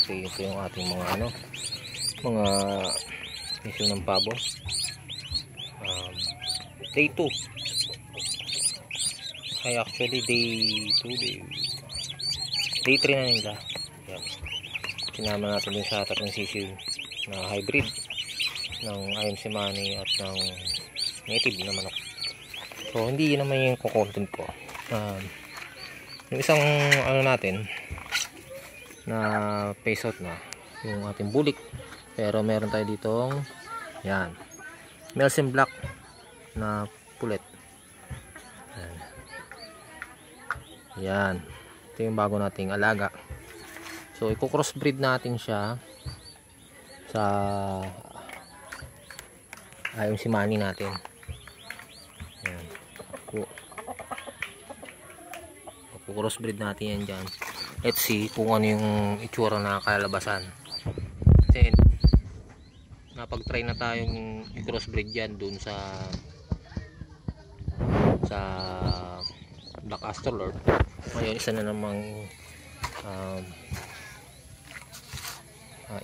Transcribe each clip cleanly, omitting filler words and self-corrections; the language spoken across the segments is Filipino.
ito yung ating mga mga issue ng pabo. Day 2 ay actually day 3 na nila. Yan. Sinama natin din sa tatlong sisiw na hybrid ng IMC Money at ng native na manok. So hindi yun naman yung content ko. Yung isang natin na face out na yung ating bulik, pero meron tayo ditong yan Melsim Black na pulet. Yan, ito yung bago nating alaga. So i-crossbreed natin siya sa IMC Money natin. Yan, crossbreed natin yan dyan. Let's see kung ano yung itsura na kalabasan. Kasi napag-try na tayong i-crossbreed yan dun sa Black Astrolord. Ngayon isa na namang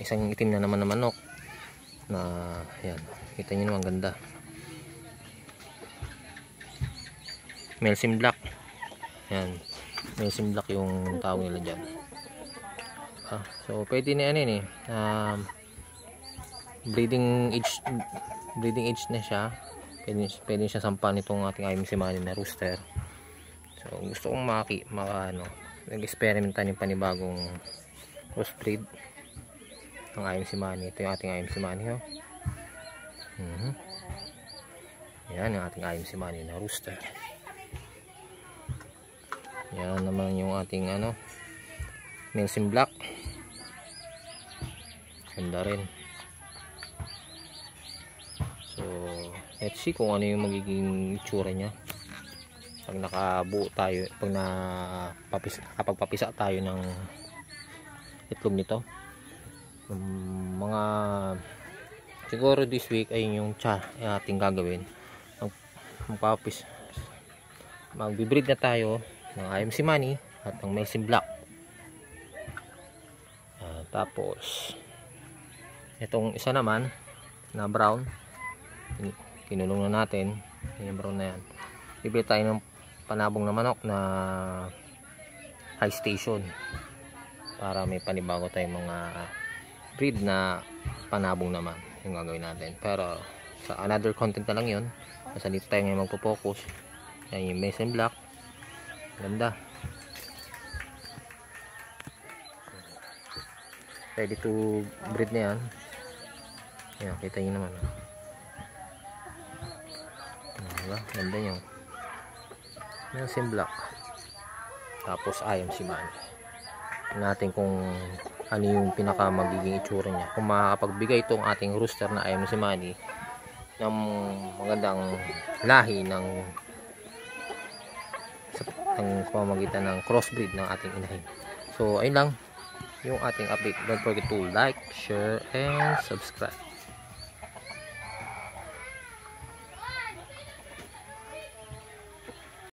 isang itim na naman na manok na yan, kita nyo naman ganda. Melsim Black. Yan, Melsim Black yung tawag nila dyan. So pwede na yan breeding age na siya. Pwede siya sampan itong ating IMC Money na rooster. So gusto kong nag-experimenta ng panibagong crossbreed ng IMC Money. Ito yung ating IMC Money. Yan yung ating IMC Money na rooster. Yan naman yung ating Melsim Black. Ganda rin. So let's see kung ano yung magiging itsura nya pag nakabuo tayo, pag nakapagpapisa tayo ng itlog nito. Mga siguro this week ay yung ating gagawin. Magbibreed na tayo ng IMC Money at ng Melsim Black. Tapos itong isa naman na brown, kinulong na natin yung brown na yan. Bibili tayo ng panabong na manok na high station para may panibago tayong mga breed na panabong naman yung gagawin natin. Pero sa another content na lang yun. Kasi dito tayo ngayon magpo-focus. Yan yung Melsim Black. Ganda. Ready to breed na yan. Yan, kita nyo naman. Diba? Ganda nyo. Melsim Black. Tapos IMC Money. Natin kung ano yung pinaka magiging itsura niya. Kung makakapagbigay itong ating rooster na IMC Money ng magandang lahi ng pamamagitan ng crossbreed ng ating inahin. So ayun lang yung ating update. Don't forget to like, share, and subscribe.